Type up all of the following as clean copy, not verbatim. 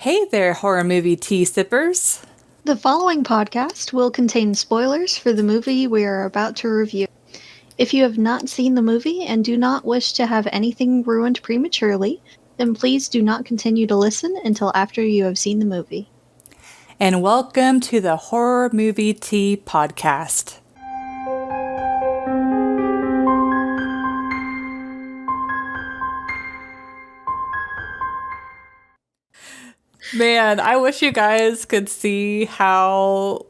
Hey there, horror movie tea sippers. The following podcast will contain spoilers for the movie we are about to review. If you have not seen the movie and do not wish to have anything ruined prematurely, then please do not continue to listen until after you have seen the movie. And welcome to the Horror Movie Tea Podcast. Man, I wish you guys could see how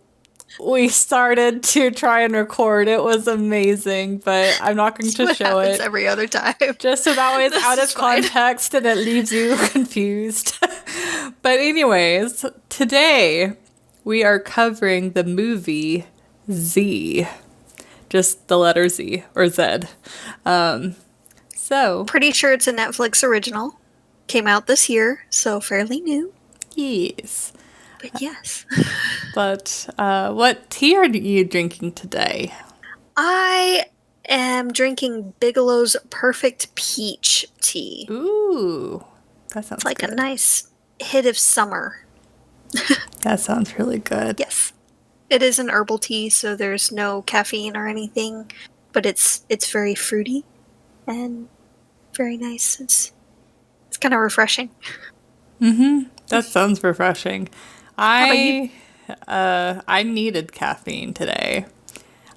we started to try and record. It was amazing, but I'm not going to show it. Every other time. Just so that way it's out of context and it leaves you confused. But anyways, today we are covering the movie Z. Just the letter Z or Z. Pretty sure it's a Netflix original. Came out this year, so fairly new. Yes. But yes. But what tea are you drinking today? I am drinking Bigelow's Perfect Peach tea. Ooh, that sounds like good. A nice hit of summer. That sounds really good. Yes. It is an herbal tea, so there's no caffeine or anything, but it's very fruity and very nice. It's kind of refreshing. Mm-hmm. That sounds refreshing. I needed caffeine today.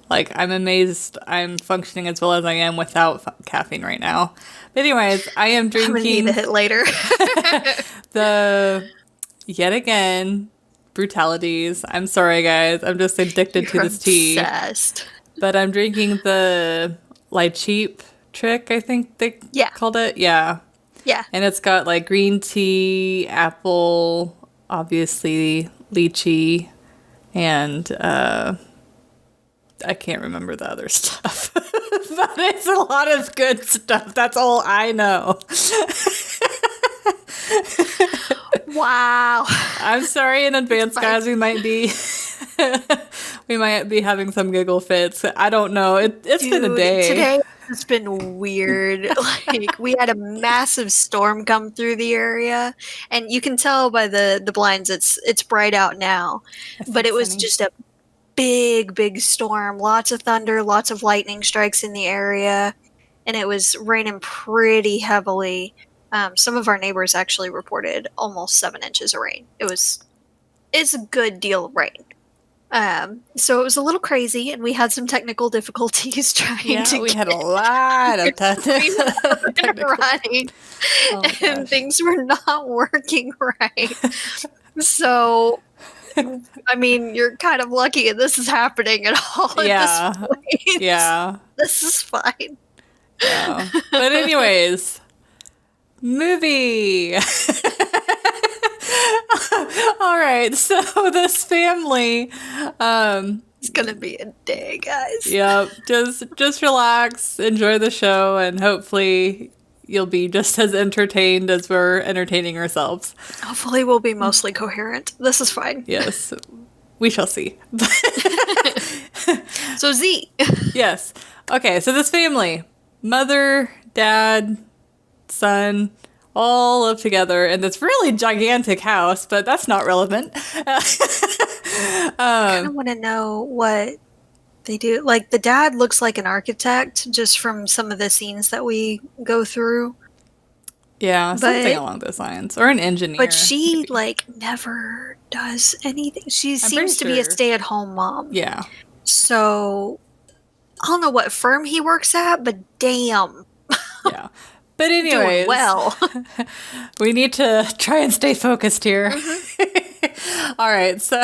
Like, I'm amazed I'm functioning as well as I am without caffeine right now. But anyways, I am drinking... I'm gonna need a hit later. Yet again, brutalities. I'm sorry, guys. I'm just addicted to this tea. Obsessed. But I'm drinking the lychee trick, I think they called it. Yeah. Yeah. And it's got like green tea, apple, obviously lychee, and I can't remember the other stuff. But it's a lot of good stuff. That's all I know. Wow. I'm sorry in advance, guys. We might be having some giggle fits. I don't know. It's been a day. Today has been weird. Like, we had a massive storm come through the area, and you can tell by the blinds it's bright out now. But it was just a big storm. Lots of thunder, lots of lightning strikes in the area, and it was raining pretty heavily. Some of our neighbors actually reported almost 7 inches of rain. It's a good deal of rain. So it was a little crazy, and we had some technical difficulties trying to we had a lot of running, and things were not working right. So, I mean, you're kind of lucky that this is happening at all at this point. Yeah. This is fine. Yeah. But anyways, movie. All right, so this family, it's gonna be a day, guys. Yep, just relax, enjoy the show, and hopefully you'll be just as entertained as we're entertaining ourselves. Hopefully we'll be mostly coherent. This is fine. Yes, we shall see. So Z. Yes. Okay, so this family, mother, dad, son, all live together in this really gigantic house, but that's not relevant. I kind of want to know what they do. Like, the dad looks like an architect just from some of the scenes that we go through. Yeah, something along those lines. Or an engineer. But she, like, never does anything. She seems to be a stay-at-home mom. Yeah. So, I don't know what firm he works at, but damn. Yeah. But anyways, well, we need to try and stay focused here. Mm-hmm. All right, so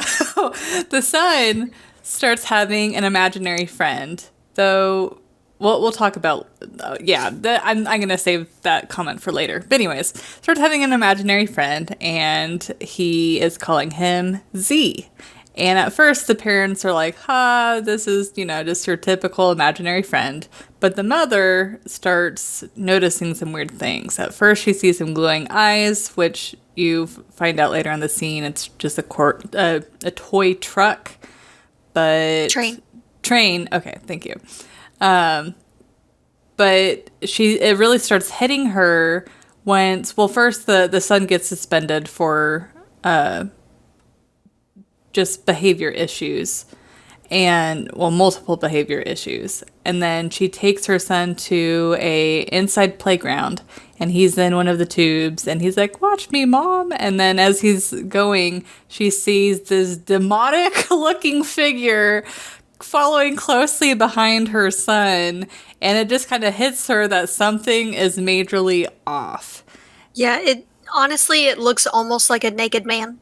the son starts having an imaginary friend, though we'll talk about, I'm going to save that comment for later. But anyways, starts having an imaginary friend, and he is calling him Z. And at first, the parents are like, this is, just your typical imaginary friend. But the mother starts noticing some weird things. At first, she sees some glowing eyes, which you find out later in the scene. It's just a toy truck. But Train. Okay, thank you. But it really starts hitting her once, first the son gets suspended for just behavior issues and multiple behavior issues. And then she takes her son to a inside playground and he's in one of the tubes and he's like, "Watch me, Mom." And then as he's going, she sees this demonic looking figure following closely behind her son, and it just kind of hits her that something is majorly off. Yeah, it looks almost like a naked man.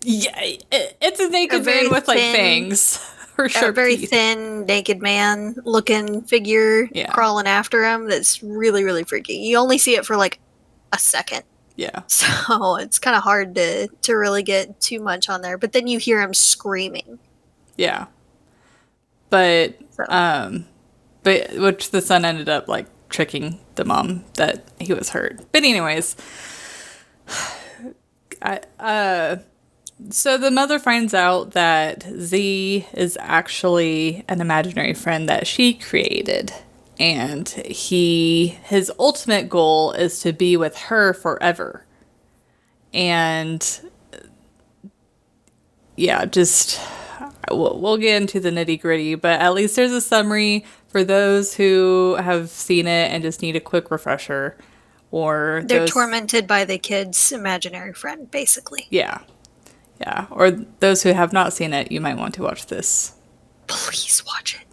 Yeah, it's a naked man with like fangs or sharp a very teeth. thin naked man looking figure crawling after him. That's really, really freaky. You only see it for like a second. Yeah. So it's kind of hard to really get too much on there. But then you hear him screaming. Yeah. But which the son ended up like tricking the mom that he was hurt. But anyways, so the mother finds out that Z is actually an imaginary friend that she created. And his ultimate goal is to be with her forever. And yeah, just we'll get into the nitty gritty, but at least there's a summary for those who have seen it and just need a quick refresher. Or they're tormented by the kid's imaginary friend, basically. Yeah. Yeah. Or those who have not seen it, you might want to watch this. Please watch it.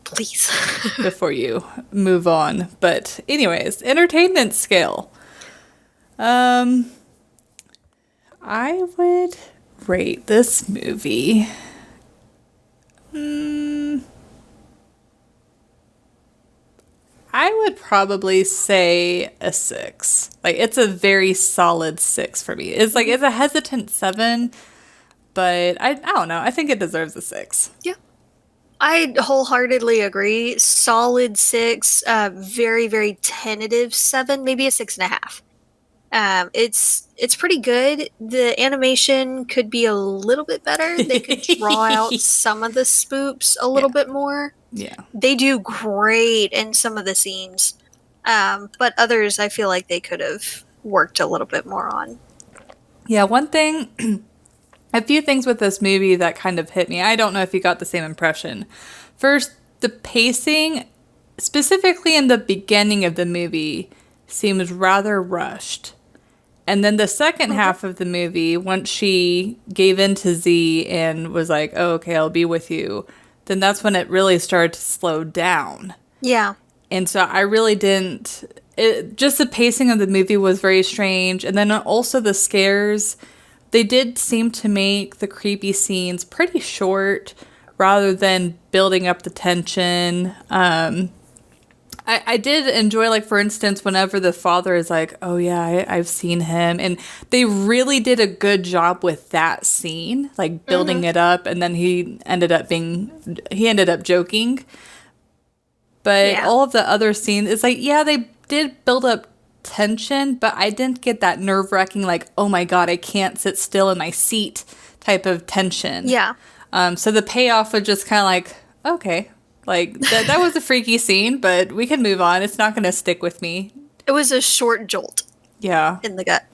Please. Before you move on. But anyways, entertainment scale. I would rate this movie. I would probably say a 6. Like, it's a very solid 6 for me. It's a hesitant 7, but I don't know. I think it deserves a 6. Yeah. I wholeheartedly agree. Solid 6, very, very tentative 7, maybe a 6.5. It's pretty good. The animation could be a little bit better. They could draw out some of the spoops a little bit more. Yeah. They do great in some of the scenes. But others I feel like they could have worked a little bit more on. Yeah, one thing, a few things with this movie that kind of hit me. I don't know if you got the same impression. First, the pacing, specifically in the beginning of the movie, seems rather rushed. And then the second half of the movie, once she gave in to Z and was like, "Oh, okay, I'll be with you," then that's when it really started to slow down. Yeah. And so I really didn't... just the pacing of the movie was very strange. And then also the scares, they did seem to make the creepy scenes pretty short rather than building up the tension. I did enjoy, like, for instance, whenever the father is like, "Oh, yeah, I've seen him." And they really did a good job with that scene, like, building it up. And then he ended up joking. But all of the other scenes, it's like, yeah, they did build up tension, but I didn't get that nerve-wracking, like, "Oh, my God, I can't sit still in my seat" type of tension. Yeah. So the payoff was just kind of like, okay. Like, that was a freaky scene, but we can move on. It's not going to stick with me. It was a short jolt. Yeah. In the gut.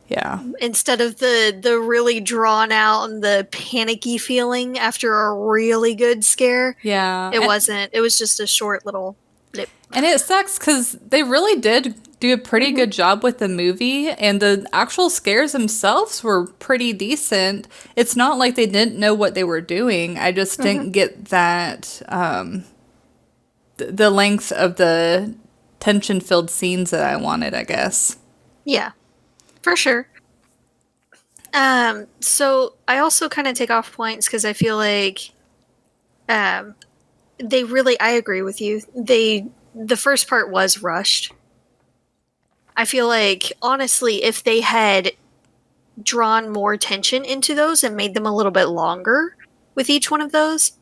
Yeah. Instead of the really drawn out and the panicky feeling after a really good scare. Yeah. It wasn't. It was just a short little blip. And it sucks because they really did do a pretty good job with the movie, and the actual scares themselves were pretty decent. It's not like they didn't know what they were doing. I just didn't get that, the length of the tension-filled scenes that I wanted, I guess. Yeah, for sure. So I also kind of take off points because I feel like they really, I agree with you. The first part was rushed. I feel like, honestly, if they had drawn more tension into those and made them a little bit longer with each one of those,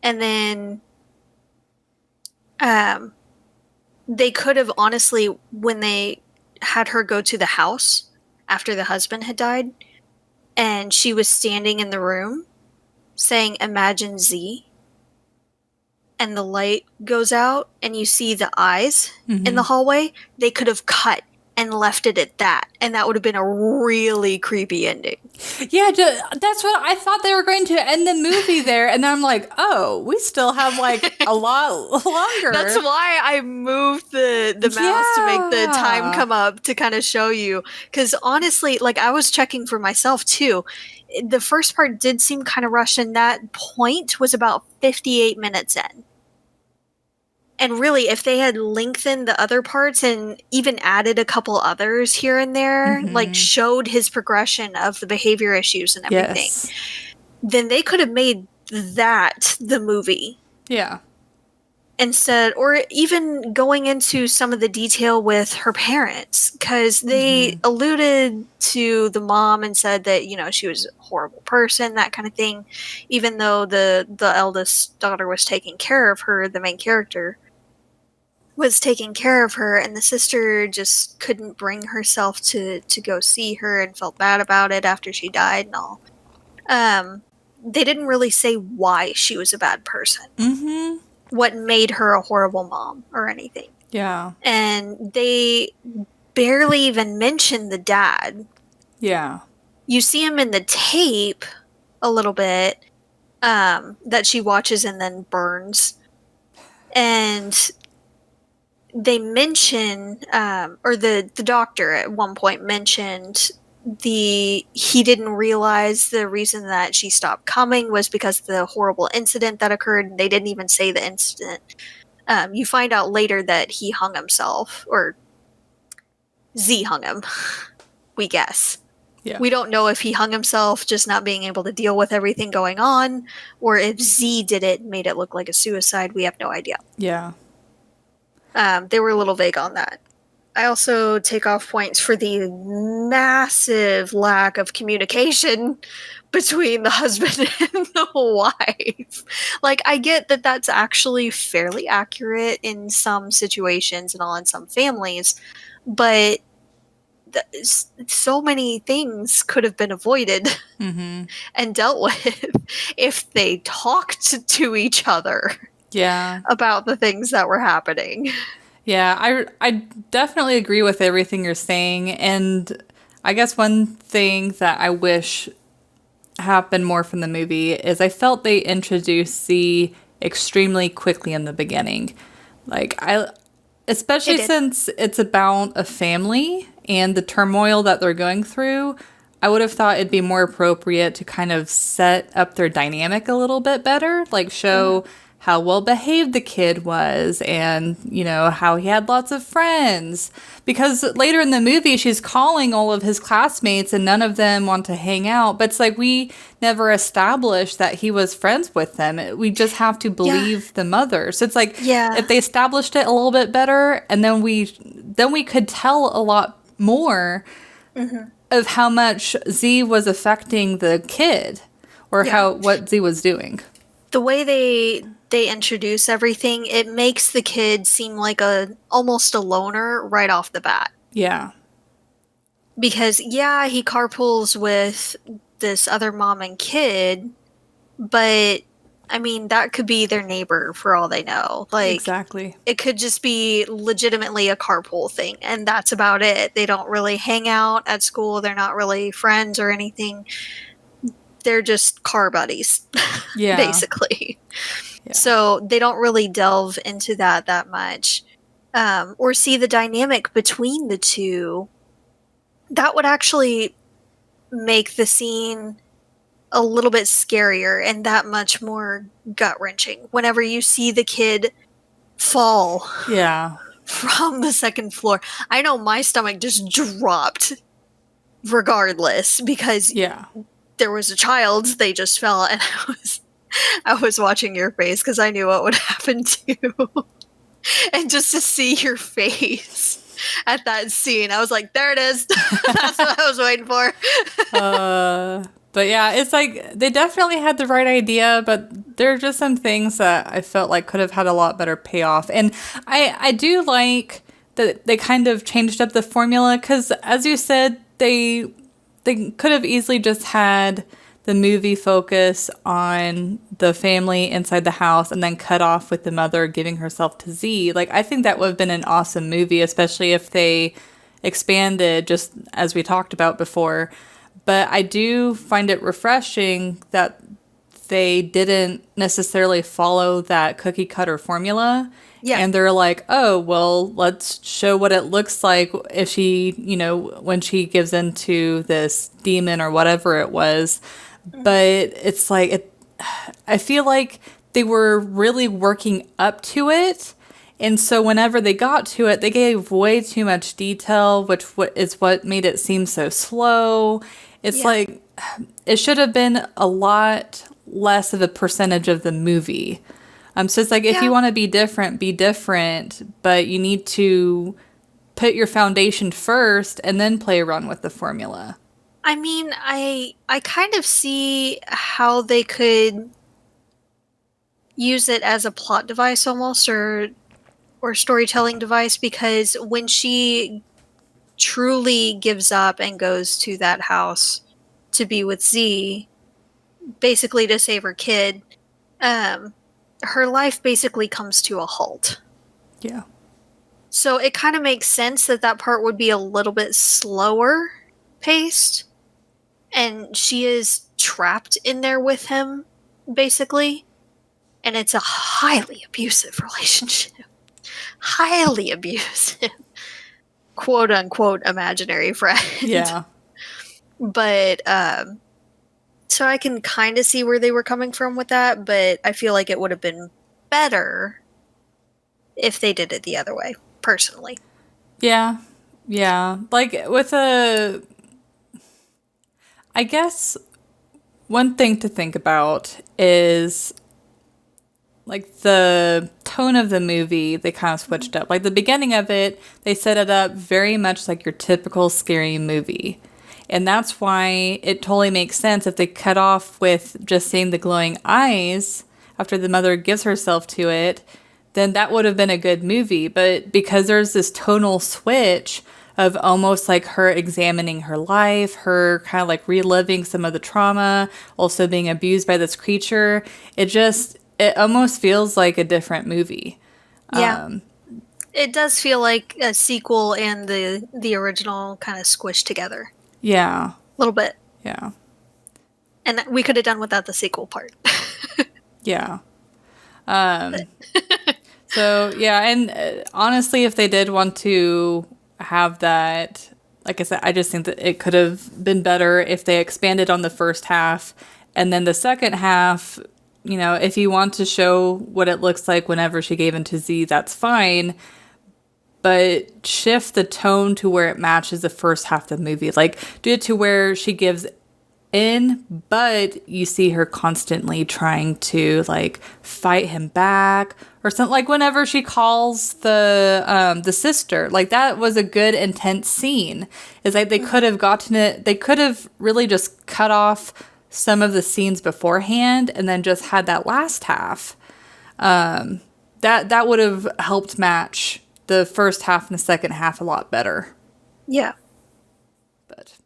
and then they could have, honestly, when they had her go to the house after the husband had died, and she was standing in the room saying, "Imagine Z," and the light goes out and you see the eyes in the hallway, they could have cut and left it at that. And that would have been a really creepy ending. Yeah, that's what I thought they were going to end the movie there. And then I'm like, oh, we still have like a lot longer. That's why I moved the mouse to make the time come up to kind of show you. Because honestly, like I was checking for myself too. The first part did seem kind of rushed, and that point was about 58 minutes in. And really, if they had lengthened the other parts and even added a couple others here and there, like showed his progression of the behavior issues and everything, then they could have made that the movie. Yeah. Instead, or even going into some of the detail with her parents, because they alluded to the mom and said that, you know, she was a horrible person, that kind of thing, even though the eldest daughter was taking care of her, the main character was taking care of her, and the sister just couldn't bring herself to go see her and felt bad about it after she died and all. They didn't really say why she was a bad person. What made her a horrible mom or anything. Yeah. And they barely even mentioned the dad. Yeah. You see him in the tape a little bit, that she watches and then burns. And they mention, or the doctor at one point mentioned he didn't realize the reason that she stopped coming was because of the horrible incident that occurred. They didn't even say the incident. You find out later that he hung himself, or Z hung him, we guess. Yeah. We don't know if he hung himself just not being able to deal with everything going on, or if Z did it and made it look like a suicide. We have no idea. Yeah. They were a little vague on that. I also take off points for the massive lack of communication between the husband and the wife. Like, I get that that's actually fairly accurate in some situations and all in some families, but so many things could have been avoided and dealt with if they talked to each other. Yeah. About the things that were happening. Yeah, I definitely agree with everything you're saying. And I guess one thing that I wish happened more from the movie is I felt they introduced Z extremely quickly in the beginning. Like, especially since it's about a family and the turmoil that they're going through, I would have thought it'd be more appropriate to kind of set up their dynamic a little bit better. Like, show how well behaved the kid was and, you know, how he had lots of friends. Because later in the movie, she's calling all of his classmates and none of them want to hang out. But it's like we never established that he was friends with them. We just have to believe the mother. So it's like if they established it a little bit better, and then we could tell a lot more of how much Z was affecting the kid or what Z was doing. The way they introduce everything, it makes the kid seem like almost a loner right off the bat. Yeah. Because, he carpools with this other mom and kid, but, I mean, that could be their neighbor for all they know. Like, exactly. It could just be legitimately a carpool thing, and that's about it. They don't really hang out at school. They're not really friends or anything. They're just car buddies, basically. Yeah. So they don't really delve into that much, or see the dynamic between the two. That would actually make the scene a little bit scarier and that much more gut-wrenching. Whenever you see the kid fall from the second floor. I know my stomach just dropped regardless because there was a child, they just fell, and I was watching your face because I knew what would happen too. And just to see your face at that scene, I was like, there it is. That's what I was waiting for. But yeah, it's like they definitely had the right idea, but there are just some things that I felt like could have had a lot better payoff. And I do like that they kind of changed up the formula because, as you said, they could have easily just had the movie focus on the family inside the house and then cut off with the mother giving herself to Z. Like, I think that would have been an awesome movie, especially if they expanded, just as we talked about before. But I do find it refreshing that they didn't necessarily follow that cookie cutter formula. Yeah. And they're like, oh, well, let's show what it looks like if she, when she gives into this demon or whatever it was. But it's like, I feel like they were really working up to it. And so whenever they got to it, they gave way too much detail, which is what made it seem so slow. It's like, it should have been a lot less of a percentage of the movie. So it's like, if you want to be different, but you need to put your foundation first and then play around with the formula. I mean, I kind of see how they could use it as a plot device almost, or storytelling device, because when she truly gives up and goes to that house to be with Z, basically to save her kid, her life basically comes to a halt. Yeah. So it kind of makes sense that part would be a little bit slower paced, and she is trapped in there with him, basically, and it's a highly abusive relationship. Highly abusive. Quote unquote imaginary friend. Yeah. But, so I can kind of see where they were coming from with that, but I feel like it would have been better if they did it the other way, personally. Yeah. Yeah. Like, I guess one thing to think about is, like, the tone of the movie, they kind of switched up. Like, the beginning of it, they set it up very much like your typical scary movie. And that's why it totally makes sense if they cut off with just seeing the glowing eyes after the mother gives herself to it, then that would have been a good movie. But because there's this tonal switch of almost like her examining her life, her kind of like reliving some of the trauma, also being abused by this creature, it almost feels like a different movie. Yeah. It does feel like a sequel and the original kind of squished together. Yeah. A little bit. Yeah. And we could have done without the sequel part. Yeah. So, yeah, and honestly, if they did want to have that, like I said, I just think that it could have been better if they expanded on the first half, and then the second half, if you want to show what it looks like whenever she gave into Z, that's fine. But shift the tone to where it matches the first half of the movie. Like, do it to where she gives in, but you see her constantly trying to, like, fight him back or something. Like, whenever she calls the sister, like, that was a good, intense scene. It's like they could have gotten it, they could have really just cut off some of the scenes beforehand and then just had that last half. That would have helped match the first half and the second half a lot better. Yeah. But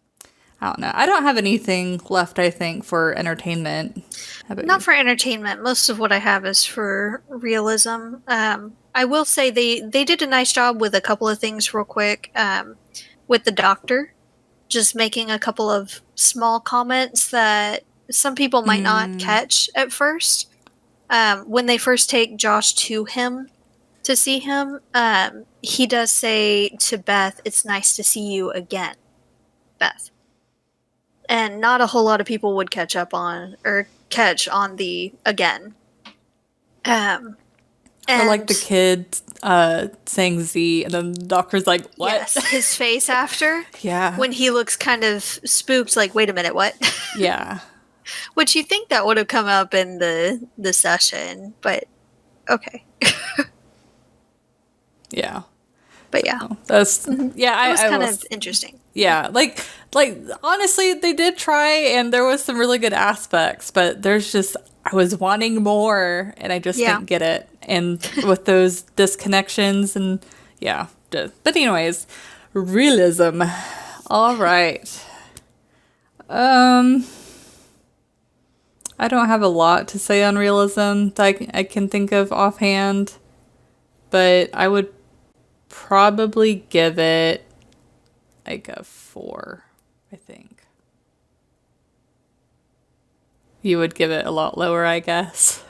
I don't know. I don't have anything left, I think, for entertainment. Not for entertainment. Most of what I have is for realism. I will say they did a nice job with a couple of things real quick. With the doctor, just making a couple of small comments that some people might not catch at first. When they first take Josh to him to see him, he does say to Beth, "It's nice to see you again, Beth." And not a whole lot of people would catch on the again. And or like the kid saying Z, and then the doctor's like, what? Yes, his face after. Yeah. When he looks kind of spooked, like, wait a minute, what? Yeah. Which you think that would have come up in the session, but okay. Yeah. But yeah. So that's, yeah. It was kind of interesting. Yeah. Like, honestly, they did try, and there was some really good aspects, but there's just, I was wanting more, and I just didn't get it. And with those disconnections, and yeah. But anyways, realism. All right. I don't have a lot to say on realism that I can think of offhand, but I would probably give it like a 4, I think. You would give it a lot lower, I guess.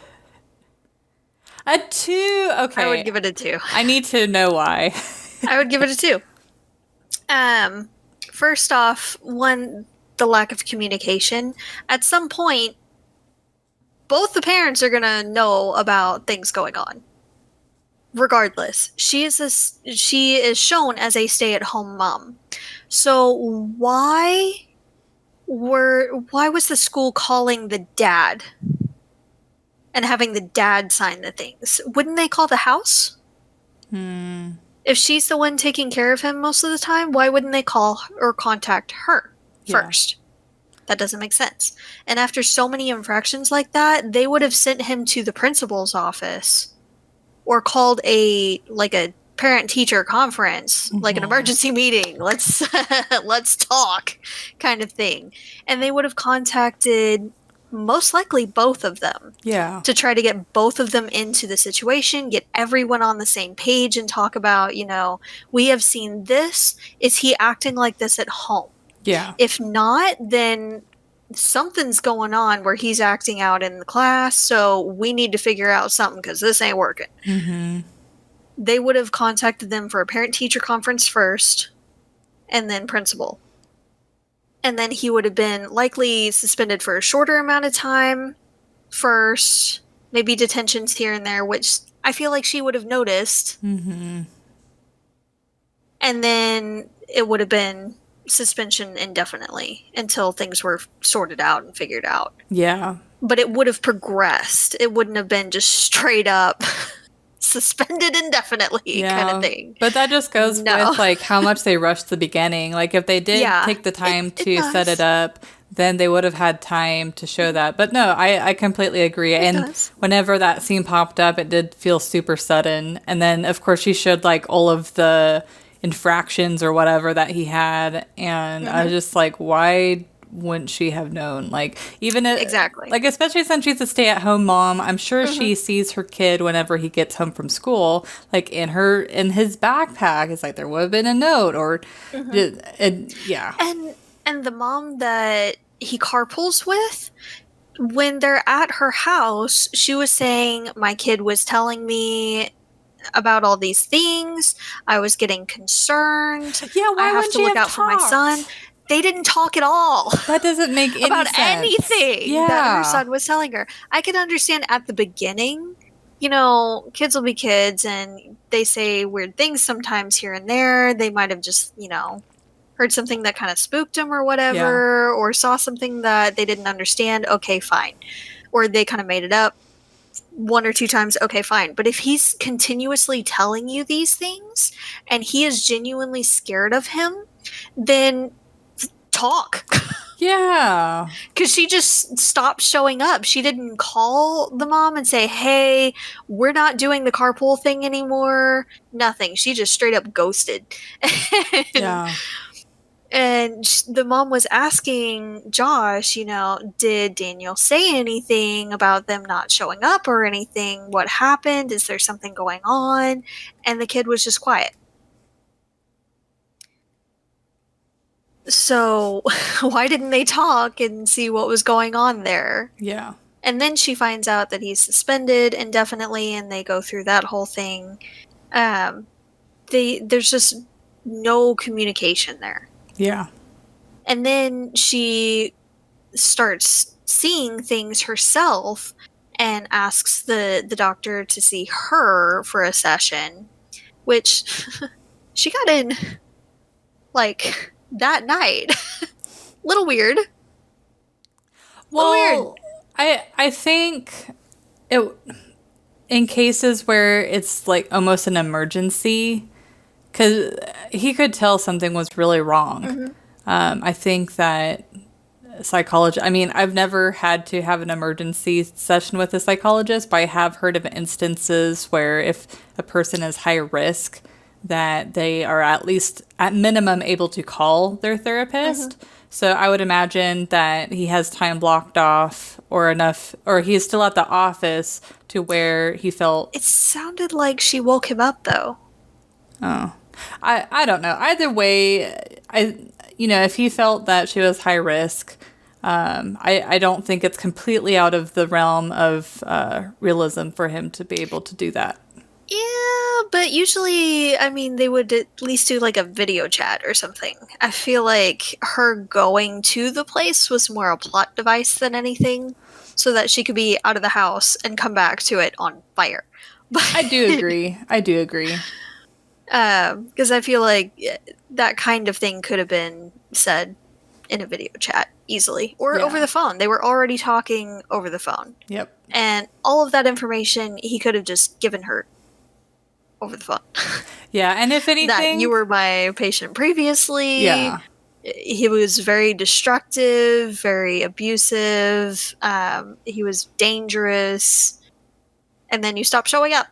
A 2? Okay. I would give it a 2. I need to know why. I would give it a 2. First off, one, the lack of communication. At some point, both the parents are gonna know about things going on. Regardless, she is shown as a stay-at-home mom. So why was the school calling the dad and having the dad sign the things? Wouldn't they call the house? If she's the one taking care of him most of the time, why wouldn't they call or contact her first? That doesn't make sense. And after so many infractions like that, they would have sent him to the principal's office or called a parent-teacher conference, like an emergency meeting. Let's talk kind of thing. And they would have contacted most likely both of them. Yeah. To try to get both of them into the situation, get everyone on the same page and talk about, we have seen this. Is he acting like this at home? Yeah. If not, then something's going on where he's acting out in the class, so we need to figure out something because this ain't working. Mm-hmm. They would have contacted them for a parent-teacher conference first, and then principal. And then he would have been likely suspended for a shorter amount of time first, maybe detentions here and there, which I feel like she would have noticed. Mm-hmm. And then it would have been suspension indefinitely until things were sorted out and figured out. Yeah. But it would have progressed. It wouldn't have been just straight up suspended indefinitely kind of thing. But that just goes with like how much they rushed the beginning. Like if they did take the time to set it up, then they would have had time to show that. But no, I completely agree. Whenever that scene popped up, it did feel super sudden. And then of course she showed like all of the infractions or whatever that he had, and I was just like, why wouldn't she have known? Like, even exactly, like, especially since she's a stay-at-home mom, I'm sure she sees her kid whenever he gets home from school, like in his backpack. It's like there would have been a note, or yeah. And the mom that he carpools with, when they're at her house, she was saying, my kid was telling me about all these things. I was getting concerned. Yeah, why I have to look out for my son. They didn't talk at all. That doesn't make any about sense. anything that her son was telling her. I could understand at the beginning, kids will be kids and they say weird things sometimes here and there. They might have just, heard something that kind of spooked them or whatever, or saw something that they didn't understand. Okay, fine. Or they kind of made it up 1 or 2 times, okay, fine. But if he's continuously telling you these things and he is genuinely scared of him, then talk. Yeah. Because she just stopped showing up. She didn't call the mom and say, hey, we're not doing the carpool thing anymore. Nothing. She just straight up ghosted. Yeah. And the mom was asking Josh, did Daniel say anything about them not showing up or anything? What happened? Is there something going on? And the kid was just quiet. So why didn't they talk and see what was going on there? Yeah. And then she finds out that he's suspended indefinitely, and they go through that whole thing. There's just no communication there. Yeah. And then she starts seeing things herself and asks the doctor to see her for a session, which she got in like that night. Little weird. Well, I think it, in cases where it's like almost an emergency, because he could tell something was really wrong. I think that psychology, I mean, I've never had to have an emergency session with a psychologist, but I have heard of instances where if a person is high risk, that they are at least at minimum able to call their therapist. So I would imagine that he has time blocked off or enough, or he's still at the office to where he felt... It sounded like she woke him up, though. Oh. I don't know. Either way, if he felt that she was high risk, I don't think it's completely out of the realm of realism for him to be able to do that. Yeah, but usually, I mean, they would at least do like a video chat or something. I feel like her going to the place was more a plot device than anything, so that she could be out of the house and come back to it on fire. But I do agree. I do agree. because I feel like that kind of thing could have been said in a video chat easily or over the phone. They were already talking over the phone. Yep. And all of that information he could have just given her over the phone. Yeah, and if anything, that you were my patient previously. Yeah. He was very destructive, very abusive. He was dangerous. And then you stopped showing up.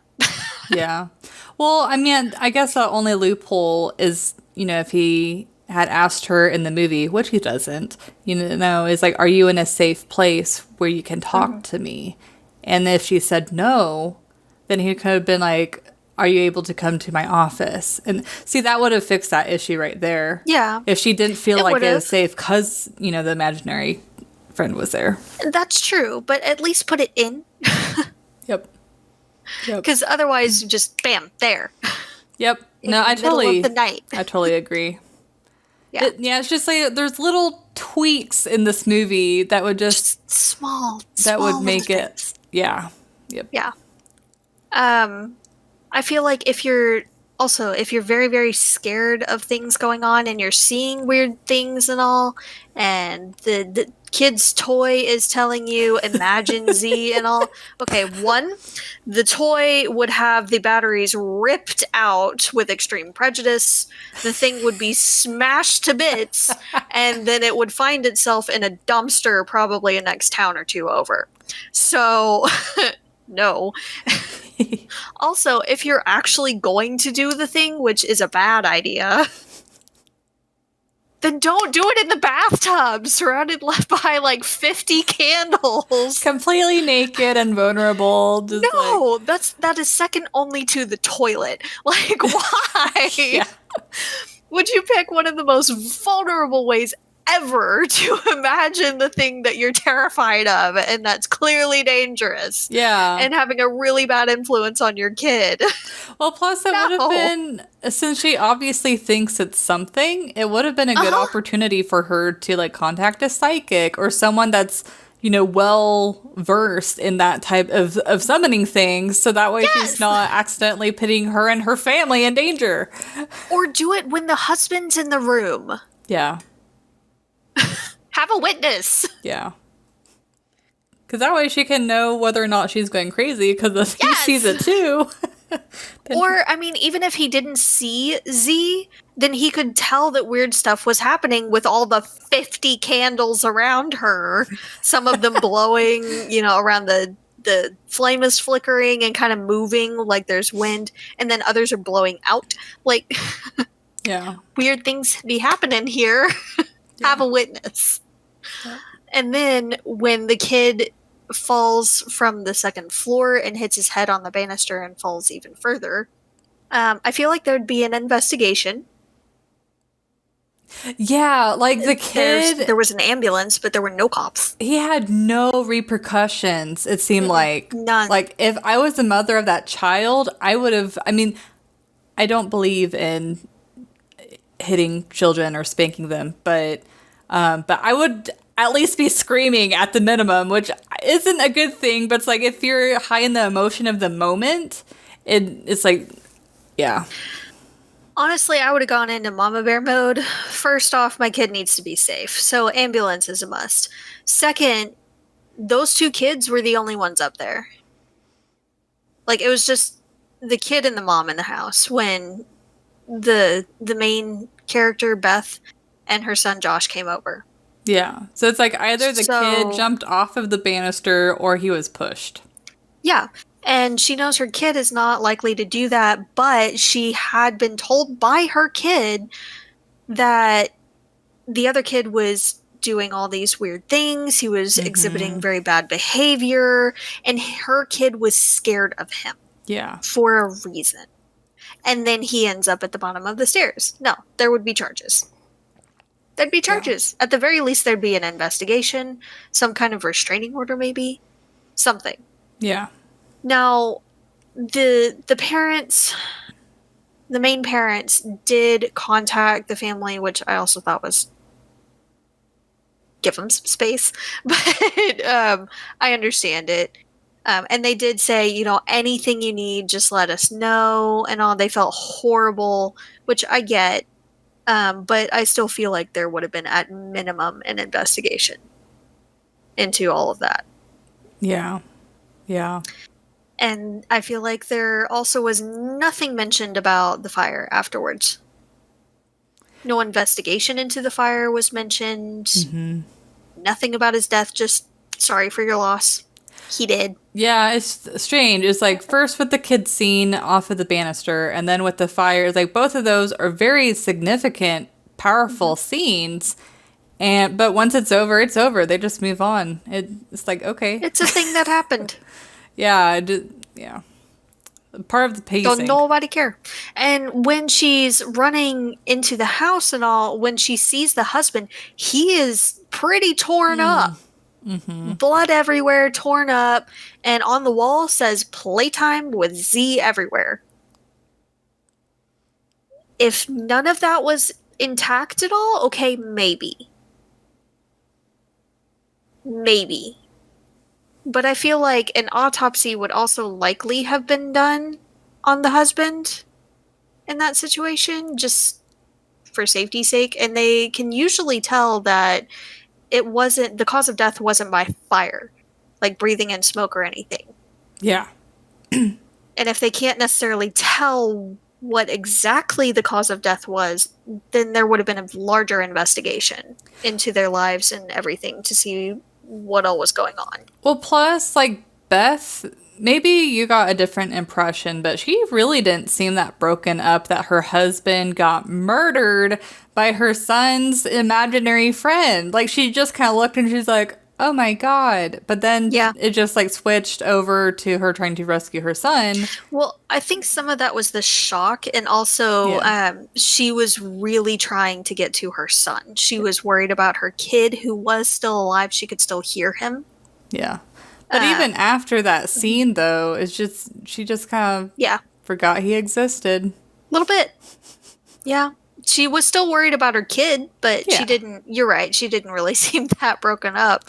Yeah. Well, I mean, I guess the only loophole is, if he had asked her in the movie, which he doesn't, is like, are you in a safe place where you can talk to me? And if she said no, then he could have been like, are you able to come to my office? And see, that would have fixed that issue right there. Yeah. If she didn't feel like it was safe because, the imaginary friend was there. That's true, but at least put it in. Yep. Because otherwise, just bam, there. Yep. No, I totally. Of the night. I totally agree. Yeah. It's just like there's little tweaks in this movie that would just small would make it. Things. Yeah. Yep. Yeah. I feel like if you're very, very scared of things going on and you're seeing weird things and all, and the kid's toy is telling you imagine Z and all. Okay, one, the toy would have the batteries ripped out with extreme prejudice. The thing would be smashed to bits, and then it would find itself in a dumpster probably a next town or two over. So, no. Also, if you're actually going to do the thing, which is a bad idea, then don't do it in the bathtub, surrounded by like 50 candles. Completely naked and vulnerable. That is second only to the toilet. Like, why? Yeah. Would you pick one of the most vulnerable ways ever to imagine the thing that you're terrified of and that's clearly dangerous? Yeah. And having a really bad influence on your kid. Well, plus it would have been, since she obviously thinks it's something, it would have been a good opportunity for her to like contact a psychic or someone that's, well versed in that type of summoning things. So that way she's not accidentally putting her and her family in danger. Or do it when the husband's in the room. Yeah. Have a witness. Yeah. Because that way she can know whether or not she's going crazy, because if he sees it too. Or, I mean, even if he didn't see Z, then he could tell that weird stuff was happening with all the 50 candles around her. Some of them blowing, around the flame is flickering and kind of moving like there's wind, and then others are blowing out. Like, yeah, weird things be happening here. Have a witness. Yeah. And then when the kid falls from the second floor and hits his head on the banister and falls even further, I feel like there'd be an investigation. Yeah, like the kid... There was an ambulance, but there were no cops. He had no repercussions, it seemed like. None. Like, if I was the mother of that child, I would have... I mean, I don't believe in hitting children or spanking them, but I would at least be screaming at the minimum, which isn't a good thing, but it's like if you're high in the emotion of the moment, it's like, yeah. Honestly, I would have gone into mama bear mode. First off, my kid needs to be safe, so ambulance is a must. Second, those two kids were the only ones up there. Like, it was just the kid and the mom in the house when the main character, Beth, and her son Josh came over. Yeah. So it's like either the kid jumped off of the banister or he was pushed. Yeah. And she knows her kid is not likely to do that, but she had been told by her kid that the other kid was doing all these weird things. He was exhibiting very bad behavior, and her kid was scared of him. Yeah. For a reason. and then he ends up at the bottom of the stairs. No, there would be charges. There'd be charges. Yeah. At the very least, there'd be an investigation, some kind of restraining order, maybe. Something. Yeah. Now, the parents, the main parents, did contact the family, which I also thought was give them some space, but I understand it. And they did say, you know, anything you need, just let us know and all. They felt horrible, which I get. But I still feel like there would have been, at minimum, an investigation into all of that. Yeah. Yeah. And I feel like there also was nothing mentioned about the fire afterwards. No investigation into the fire was mentioned. Mm-hmm. Nothing about his death, just sorry for your loss. He did. Yeah, it's strange. It's like first with the kid scene off of the banister, and then with the fire. It's like both of those are very significant, powerful scenes. But once it's over, they just move on. It's like, okay, it's a thing that happened. Yeah. Part of the pacing. Don't nobody care. And when she's running into the house and all, when she sees the husband, he is pretty torn up. Mm-hmm. Blood everywhere, torn up, and on the wall says "Playtime with Z everywhere." If none of that was intact at all, okay, maybe. Maybe. But I feel like an autopsy would also likely have been done on the husband in that situation, just for safety's sake. And they can usually tell that the cause of death wasn't by fire, like breathing in smoke or anything. Yeah. And if they can't necessarily tell what exactly the cause of death was, then there would have been a larger investigation into their lives and everything to see what all was going on. Well, plus, like, Beth, maybe you got a different impression, but she really didn't seem that broken up that her husband got murdered by her son's imaginary friend. Like, she just kind of looked and she's like, oh my God. But then it just, like, switched over to her trying to rescue her son. Well, I think some of that was the shock, and also she was really trying to get to her son. She was worried about her kid, who was still alive. She could still hear him. Yeah. But even after that scene, though, it's just, she just kind of forgot he existed. A little bit. Yeah. She was still worried about her kid, but she didn't, you're right, she didn't really seem that broken up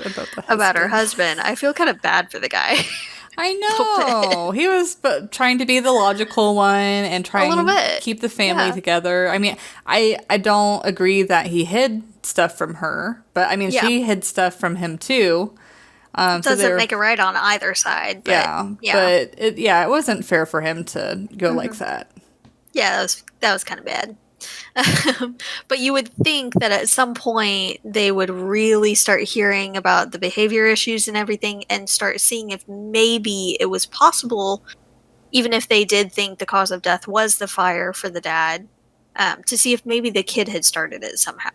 about her husband. I feel kind of bad for the guy. I know. He was trying to be the logical one and trying to keep the family together. I mean, I don't agree that he hid stuff from her, but I mean, she hid stuff from him too. Doesn't make it right on either side. But, but it wasn't fair for him to go like that. Yeah, that was kind of bad. But you would think that at some point they would really start hearing about the behavior issues and everything and start seeing if maybe it was possible, even if they did think the cause of death was the fire for the dad, to see if maybe the kid had started it somehow.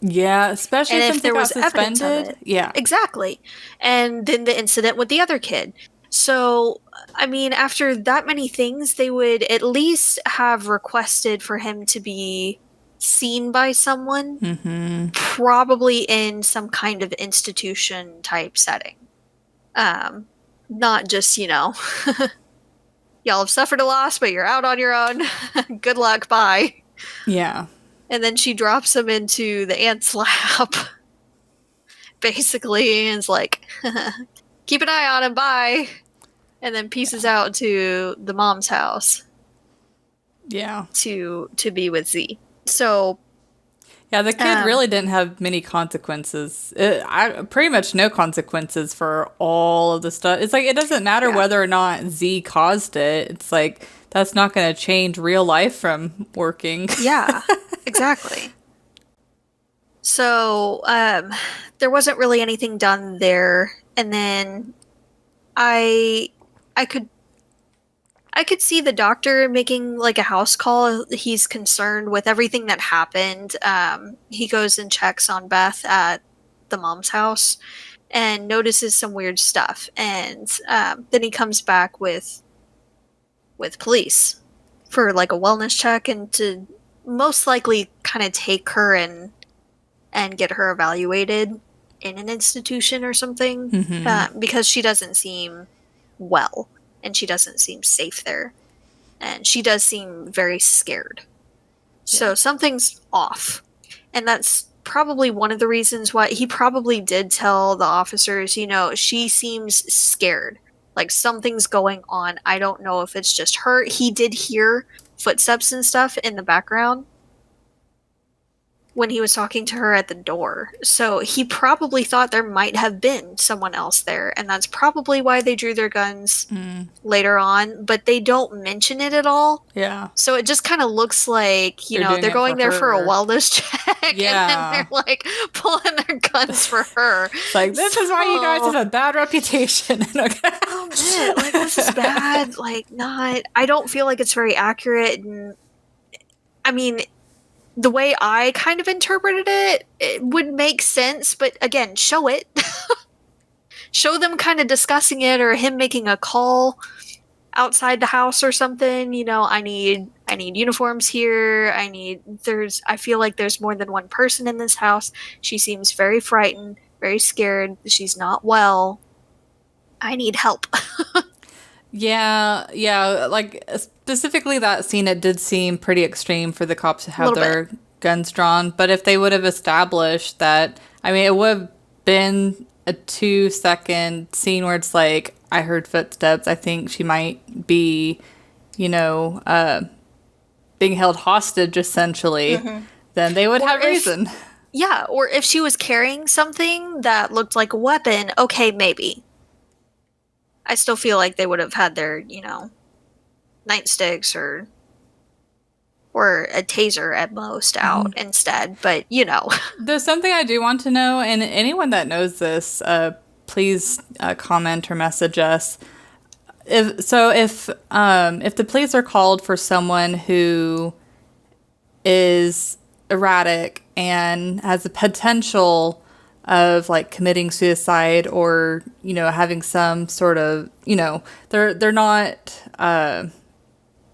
Yeah, especially and since if there was evidence of it. Yeah. Exactly. And then the incident with the other kid. So, I mean, after that many things, they would at least have requested for him to be seen by someone, probably in some kind of institution type setting. Not just, y'all have suffered a loss, but you're out on your own. Good luck, bye. Yeah. And then she drops him into the aunt's lap, basically, and is like, keep an eye on him, bye. And then pieces out to the mom's house. Yeah. To be with Z. So. Yeah, the kid really didn't have many consequences. Pretty much no consequences for all of the stuff. It's like, it doesn't matter whether or not Z caused it. It's like, that's not going to change real life from working. Yeah, exactly. So, there wasn't really anything done there. And then I could see the doctor making like a house call. He's concerned with everything that happened. He goes and checks on Beth at the mom's house and notices some weird stuff. And then he comes back with police. for like a wellness check and to most likely kind of take her and get her evaluated in an institution or something, because she doesn't seem well and she doesn't seem safe there. And she does seem very scared. So something's off. And that's probably one of the reasons why he probably did tell the officers, she seems scared. Like something's going on. I don't know if it's just her. He did hear footsteps and stuff in the background when he was talking to her at the door. So he probably thought there might have been someone else there, and that's probably why they drew their guns later on, but they don't mention it at all. Yeah. So it just kind of looks like, they're going there for a wellness check, and then they're like pulling their guns for her. It's like, this is why you guys have a bad reputation. Oh man, like this is bad. Like not, I don't feel like it's very accurate, and I mean, the way I kind of interpreted it, it would make sense, but again, show it. Show them kind of discussing it, or him making a call outside the house or something. I need uniforms here. I feel like there's more than one person in this house. She seems very frightened, very scared. She's not well. I need help. Yeah, like specifically that scene, it did seem pretty extreme for the cops to have their guns drawn. But if they would have established that, I mean, it would have been a 2-second scene where it's like, I heard footsteps, I think she might be, being held hostage, essentially, then they would have reason. Yeah, or if she was carrying something that looked like a weapon, okay, maybe. I still feel like they would have had their, nightsticks or a taser at most out instead, but There's something I do want to know, and anyone that knows this, please comment or message us. If the police are called for someone who is erratic and has the potential of like committing suicide or having some sort of they're not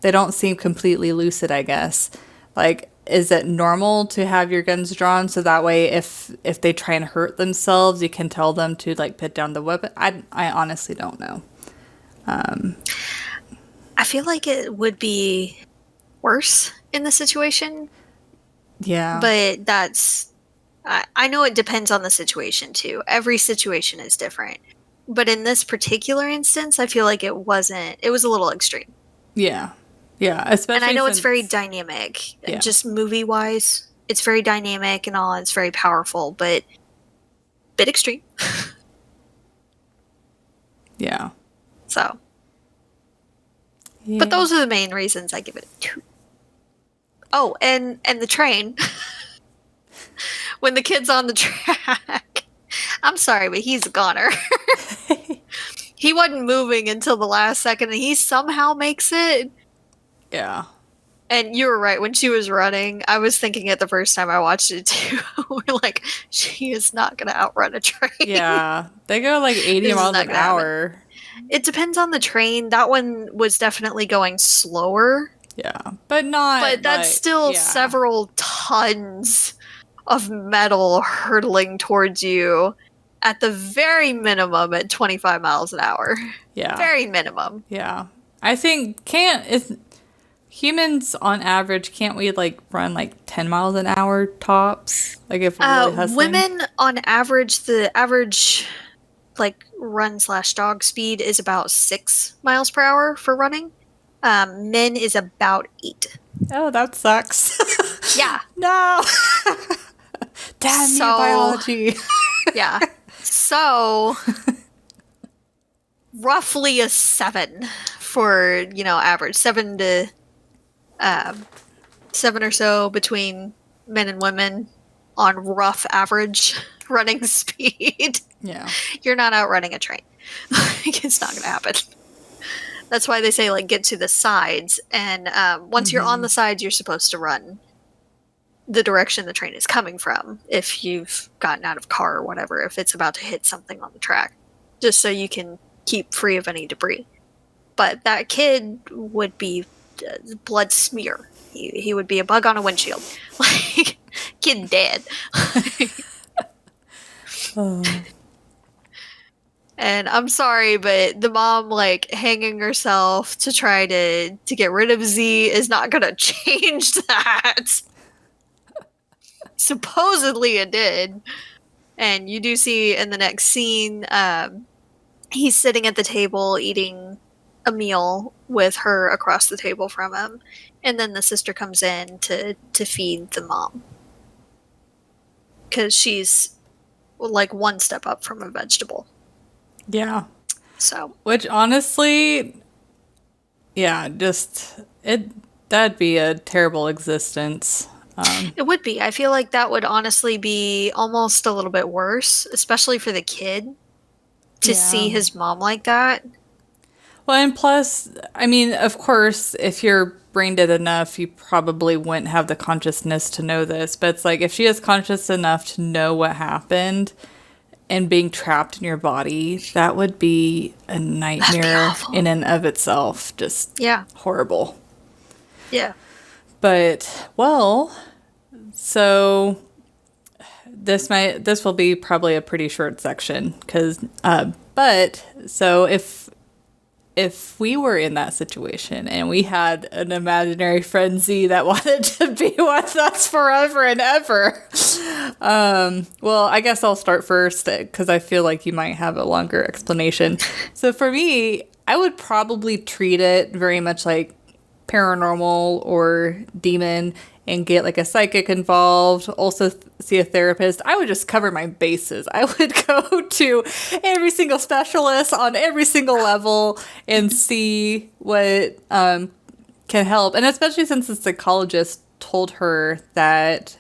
they don't seem completely lucid, I guess. Like, is it normal to have your guns drawn so that way if they try and hurt themselves, you can tell them to like put down the weapon? I honestly don't know. I feel like it would be worse in the situation. Yeah. But I know it depends on the situation too. Every situation is different. But in this particular instance, I feel like it was a little extreme. Yeah. Yeah. Especially, and I know it's very dynamic. Yeah. Just movie-wise, it's very dynamic and all. It's very powerful, but a bit extreme. Yeah. So. Yeah. But those are the main reasons I give it a 2. Oh, and the train. When the kid's on the track. I'm sorry, but he's a goner. He wasn't moving until the last second, and he somehow makes it. Yeah. And you were right. When she was running, I was thinking it the first time I watched it, too. We're like, she is not going to outrun a train. Yeah. They go like 80 miles an hour. Happen. It depends on the train. That one was definitely going slower. Yeah. But that's like, still several tons of metal hurtling towards you at the very minimum at 25 miles an hour. Yeah. Very minimum. Yeah. I think humans on average, can't we like run like 10 miles an hour tops? Like if we're really hustling? Women on average, the average like run/dog speed is about 6 miles per hour for running. Men is about 8. Oh, that sucks. Yeah. No. Damn you, biology. Yeah. So, roughly a 7 for, average. 7 or so between men and women on rough average running speed. Yeah. You're not outrunning a train. It's not going to happen. That's why they say, like, get to the sides. And once you're on the sides, you're supposed to run the direction the train is coming from, if you've gotten out of car or whatever, if it's about to hit something on the track, just so you can keep free of any debris. But that kid would be blood smear. He would be a bug on a windshield. Like, kid dead. And I'm sorry, but the mom, like, hanging herself to try to get rid of Z is not gonna change that. Supposedly it did. And you do see in the next scene, he's sitting at the table eating a meal with her across the table from him. And then the sister comes in to feed the mom. Because she's, like, one step up from a vegetable. Yeah. So. Which honestly, yeah, that'd be a terrible existence. It would be. I feel like that would honestly be almost a little bit worse, especially for the kid, to see his mom like that. Well, and plus, I mean, of course, if you're brain dead enough, you probably wouldn't have the consciousness to know this. But it's like, if she is conscious enough to know what happened and being trapped in your body, that would be a nightmare in and of itself. Just horrible. Yeah. But, well, so this will be probably a pretty short section but so if we were in that situation and we had an imaginary friend Z that wanted to be with us forever and ever, well, I guess I'll start first because I feel like you might have a longer explanation. So for me, I would probably treat it very much like paranormal or demon and get like a psychic involved, also see a therapist. I would just cover my bases. I would go to every single specialist on every single level and see what can help. And especially since the psychologist told her that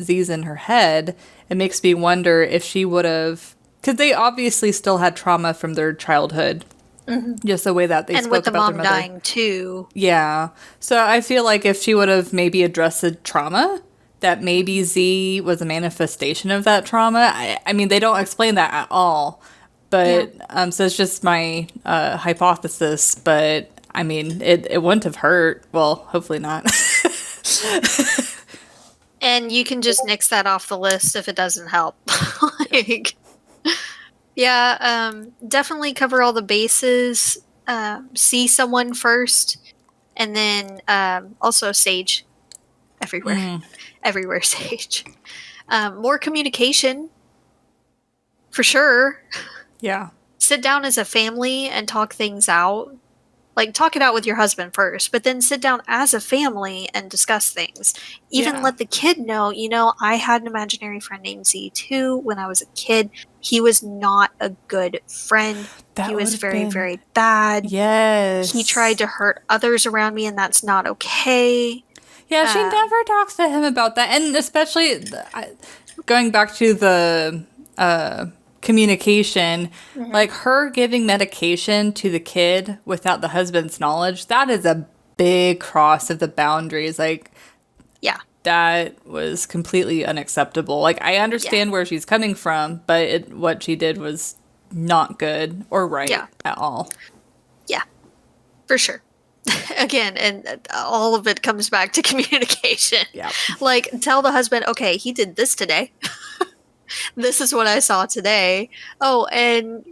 Z's in her head, it makes me wonder if she would have, because they obviously still had trauma from their childhood. Mm-hmm. Just the way that they spoke about their mother. And with the mom dying too. Yeah. So I feel like if she would have maybe addressed the trauma, that maybe Z was a manifestation of that trauma. I mean, they don't explain that at all. But, so it's just my hypothesis. But, I mean, it wouldn't have hurt. Well, hopefully not. And you can just nix that off the list if it doesn't help. Like... Yeah, definitely cover all the bases, see someone first, and then also sage everywhere. Mm. Everywhere sage. More communication, for sure. Yeah. Sit down as a family and talk things out. Like, talk it out with your husband first, but then sit down as a family and discuss things. Even let the kid know, I had an imaginary friend named Z too when I was a kid. He was not a good friend. He was very, very bad. Yes. He tried to hurt others around me, and that's not okay. Yeah, she never talks to him about that. And especially going back to the communication, mm-hmm. like her giving medication to the kid without the husband's knowledge, that is a big cross of the boundaries. Like, yeah, that was completely unacceptable. Like, I understand where she's coming from, but what she did was not good or right at all. Yeah, for sure. Again, and all of it comes back to communication. Yeah. Like, tell the husband, okay, he did this today. This is what I saw today. Oh, and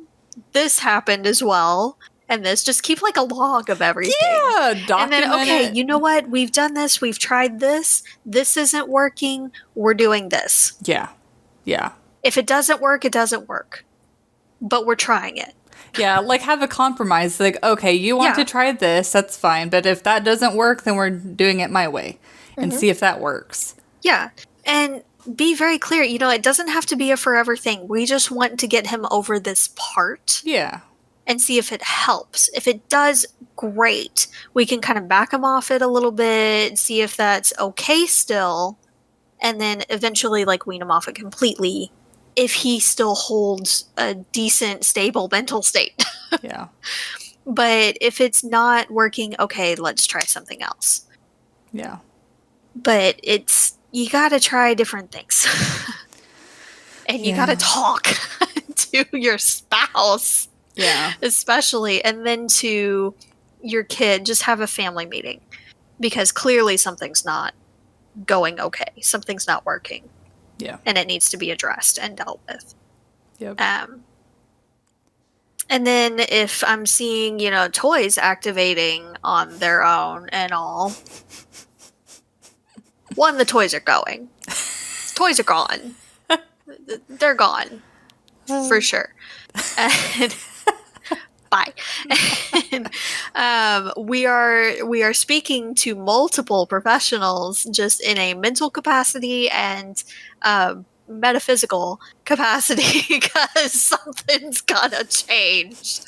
this happened as well. And this, just keep like a log of everything. Yeah, document and then, okay, you know what? We've done this. We've tried this. This isn't working. We're doing this. Yeah. Yeah. If it doesn't work, it doesn't work. But we're trying it. Yeah, like have a compromise. Like, okay, you want to try this, that's fine. But if that doesn't work, then we're doing it my way. And see if that works. Yeah. And be very clear. It doesn't have to be a forever thing. We just want to get him over this part. Yeah. And see if it helps. If it does, great. We can kind of back him off it a little bit, see if that's okay still, and then eventually like wean him off it completely if he still holds a decent, stable mental state. Yeah. But if it's not working, okay, let's try something else. Yeah. But you gotta try different things. And you gotta talk to your spouse. Yeah. Especially, and then to your kid, just have a family meeting. because clearly something's not going okay. Something's not working. Yeah. And it needs to be addressed and dealt with. Yep. And then if I'm seeing, toys activating on their own and all, one, the toys are going. Toys are gone. They're gone. For sure. And bye. And, we are speaking to multiple professionals just in a mental capacity and metaphysical capacity because something's gotta change.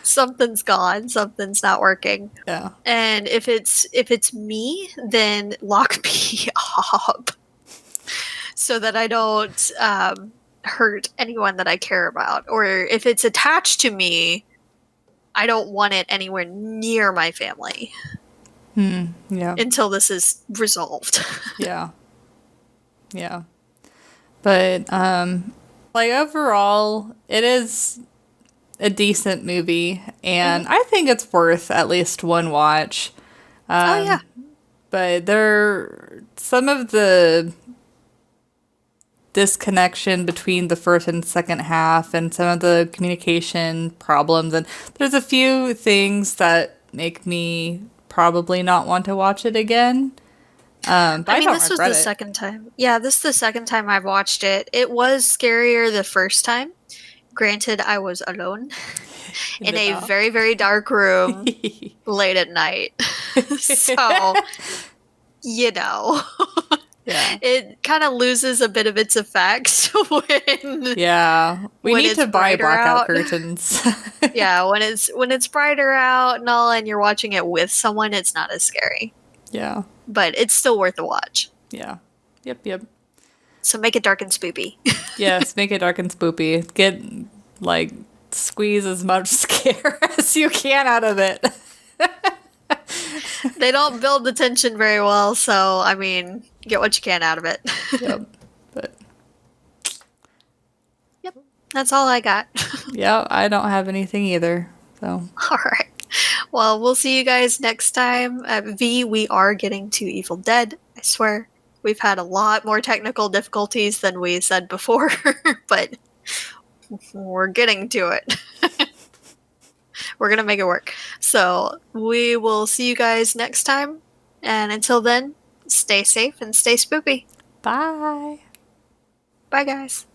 Something's gone. Something's not working. Yeah. And if it's me, then lock me up so that I don't hurt anyone that I care about. Or if it's attached to me, I don't want it anywhere near my family. Yeah. Until this is resolved. Yeah. Yeah. But overall, it is a decent movie, and I think it's worth at least one watch. Oh yeah. But some of the disconnection between the first and second half and some of the communication problems, and there's a few things that make me probably not want to watch it again. But I mean, this was the second time. Yeah, this is the second time I've watched it. It was scarier the first time. Granted, I was alone in a very, very dark room late at night. So, yeah. It kind of loses a bit of its effect when we need to buy blackout curtains. Yeah, when it's brighter out and all, and you're watching it with someone, it's not as scary. Yeah, but it's still worth a watch. Yeah. Yep. So make it dark and spoopy. Yes, make it dark and spoopy. Get squeeze as much scare as you can out of it. They don't build the tension very well, so I mean, get what you can out of it. Yep, that's all I got. Yeah, I don't have anything either. So all right. Well, we'll see you guys next time. We are getting to Evil Dead. I swear, we've had a lot more technical difficulties than we said before, but we're getting to it. We're gonna make it work. So we will see you guys next time. And until then, stay safe and stay spoopy. Bye. Bye, guys.